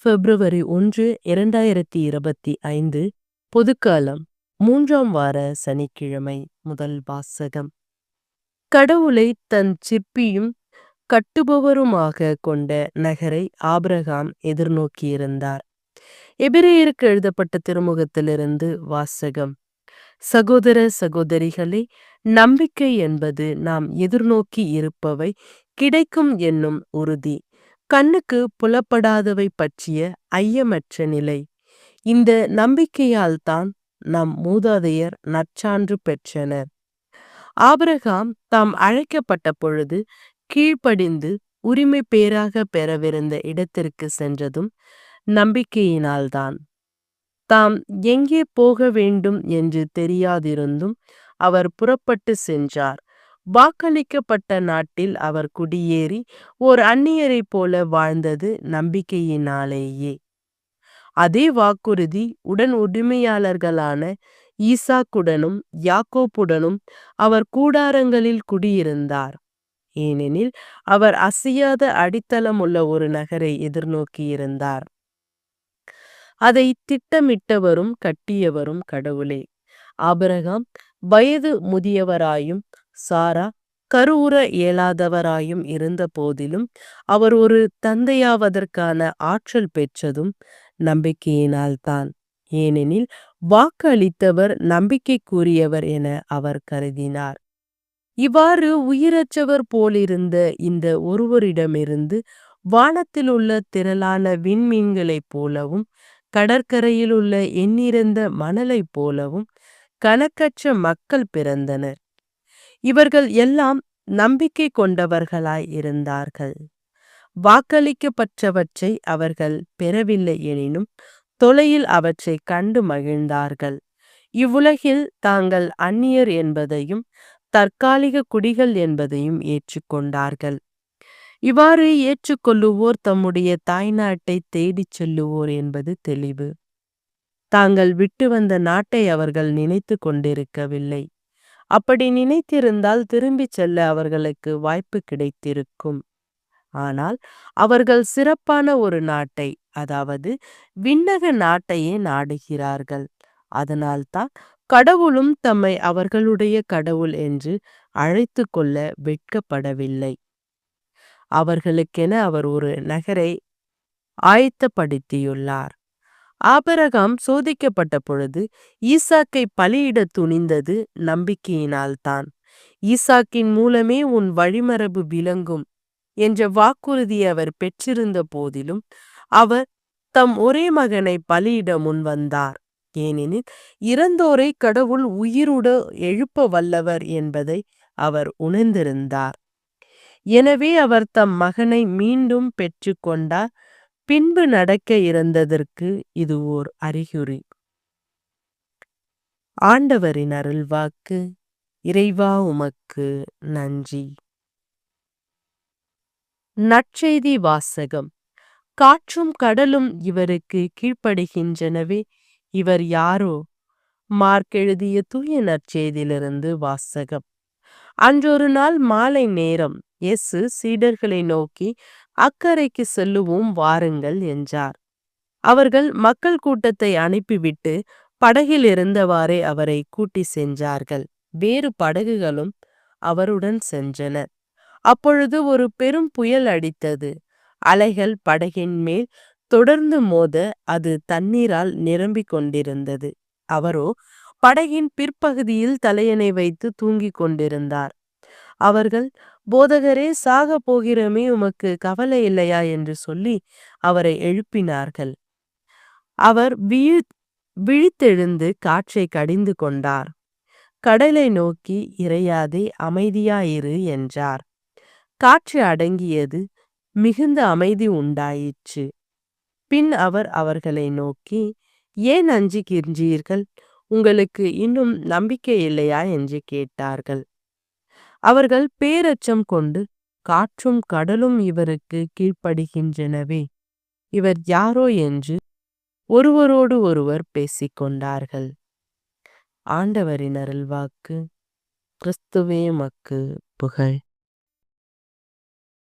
பிப்ரவரி 1, 2025 பொதுக்காலம் 3ஆம் வார சனிக்கிழமை. முதல் வாசகம். கடவுளை தன் சிற்பியும் கட்டுபவருமாக கொண்ட நகரை ஆபிரகாம் எதிர்நோக்கியிருந்தார். எபிரேயருக்கு எழுதப்பட்ட திருமுகத்திலிருந்து வாசகம். சகோதர சகோதரிகளே, நம்பிக்கை என்பது நாம் எதிர்நோக்கி இருப்பவை கிடைக்கும் என்னும் உறுதி, கண்ணுக்கு புலப்படாதவை பற்றிய ஐயமற்ற நிலை. இந்த நம்பிக்கையால் தான் நம் மூதாதையர் நற்சான்று பெற்றனர். ஆபிரகாம் தாம் அழைக்கப்பட்ட பொழுது கீழ்ப்படிந்து உரிமை பேராக பெறவிருந்த இடத்திற்கு சென்றதும் நம்பிக்கையினால்தான். தாம் எங்கே போக வேண்டும் என்று தெரியாதிருந்தும் அவர் புறப்பட்டு சென்றார். வாக்களிக்கப்பட்ட நாட்டில் அவர் குடியேறி ஓர் அந்நியரைப் போல வாழ்ந்தது நம்பிக்கையினாலேயே. அதே வாக்குறுதி உடன் உரிமையாளர்களான ஈசாக்குடனும் யாக்கோப்புடனும் அவர் கூடாரங்களில் குடியிருந்தார். ஏனெனில் அவர் அசையாத அடித்தளமுள்ள ஒரு நகரை எதிர்நோக்கியிருந்தார். அதை திட்டமிட்டவரும் கட்டியவரும் கடவுளே. ஆபிரகாம் வயது முதியவராயும் சாரா கருவுற இயலாதவராயும் இருந்த போதிலும் அவர் ஒரு தந்தையாவதற்கான ஆற்றல் பெற்றதும் நம்பிக்கையினால்தான். ஏனெனில் வாக்கு அளித்தவர் நம்பிக்கைக்குரியவர் என அவர் கருதினார். இவ்வாறு உயிரற்றவர் போலிருந்த இந்த ஒருவரிடமிருந்து வானத்தில் உள்ள திரளான விண்மீன்களைப் போலவும் கடற்கரையில் உள்ள எண்ணிறந்த மணலைப் போலவும் கணக்கற்ற மக்கள் பிறந்தனர். இவர்கள் எல்லாம் நம்பிக்கை கொண்டவர்களாய் இருந்தார்கள். வாக்களிக்கப்பட்டவற்றை அவர்கள் பெறவில்லை எனினும் தொலையில் அவற்றை கண்டு மகிழ்ந்தார்கள். இவ்வுலகில் தாங்கள் அந்நியர் என்பதையும் தற்காலிக குடிகள் என்பதையும் ஏற்றுக்கொண்டார்கள். இவ்வாறு ஏற்றுக்கொள்ளுவோர் தம்முடைய தாய்நாட்டை தேடிச் செல்லுவோர் என்பது தெளிவு. தாங்கள் விட்டு வந்த நாட்டை அவர்கள் நினைத்து கொண்டிருக்கவில்லை. அப்படி நினைத்திருந்தால் திரும்பிச் செல்ல அவர்களுக்கு வாய்ப்பு கிடைத்திருக்கும். ஆனால் அவர்கள் சிறப்பான ஒரு நாட்டை, அதாவது விண்ணக நாட்டையே நாடுகிறார்கள். அதனால்தான் கடவுளும் தம்மை அவர்களுடைய கடவுள் என்று அழைத்து கொள்ள வெட்கப்படவில்லை. அவர்களுக்கென அவர் ஒரு நகரை ஆயத்தப்படுத்தியுள்ளார். ஆபிரகாம் சோதிக்கப்பட்ட பொழுது ஈசாக்கை பலியிட துணிந்தது நம்பிக்கையினால்தான். ஈசாக்கின் மூலமே உன் வழிமரபு விளங்கும் என்ற வாக்குறுதியை அவர் பெற்றிருந்த போதிலும் அவர் தம் ஒரே மகனை பலியிட முன்வந்தார். ஏனெனில் இறந்தோரை கடவுள் உயிருட எழுப்ப வல்லவர் என்பதை அவர் உணர்ந்திருந்தார். எனவே அவர் தம் மகனை மீண்டும் பெற்று கொண்டார். பின்பு நடக்க இருந்ததற்கு இது ஓர் அறிகுறி. ஆண்டவரின் அருள்வாக்கு. இறைவா உமக்கு நன்றி. நற்செய்தி வாசகம். காற்றும் கடலும் இவருக்கு கீழ்ப்படுகின்றனவே, இவர் யாரோ? மார்க் எழுதிய தூய நற்செய்தியிலிருந்து வாசகம். அன்றொரு நாள் மாலை நேரம் இயேசு சீடர்களை நோக்கி, அக்கரைக்கு செல்லுவோம் வாருங்கள் என்றார். அவர்கள் மக்கள் கூட்டத்தை அனுப்பிவிட்டு படகில் இருந்தவாறே அவரை கூட்டி சென்றார்கள். வேறு படகுகளும் அவருடன் சென்றன. அப்பொழுது ஒரு பெரும் புயல் அடித்தது. அலைகள் படகின் மேல் தொடர்ந்து மோத அது தண்ணீரால் நிரம்பிக் கொண்டிருந்தது. அவரோ படகின் பிற்பகுதியில் தலையணை வைத்து தூங்கிக் கொண்டிருந்தார். அவர்கள், போதகரே, சாக போகிறோமே, உமக்கு கவலை இல்லையா என்று சொல்லி அவரை எழுப்பினார்கள். அவர் விழித்தெழுந்து காற்றை கடிந்து கொண்டார். கடலை நோக்கி, இறையாதே, அமைதியாயிரு என்றார். காற்று அடங்கியது. மிகுந்த அமைதி உண்டாயிற்று. பின் அவர் அவர்களை நோக்கி, ஏன் அஞ்சுகின்றீர்கள்? உங்களுக்கு இன்னும் நம்பிக்கை இல்லையா என்று கேட்டார்கள். அவர்கள் பேரச்சம் கொண்டு, காற்றும் கடலும் இவருக்கு கீழ்ப்படுகின்றனவே, இவர் யாரோ என்று ஒருவரோடு ஒருவர் பேசிக்கொண்டார்கள். ஆண்டவரின் அருள்வாக்கு. கிறிஸ்துவே உமக்கு புகழ்.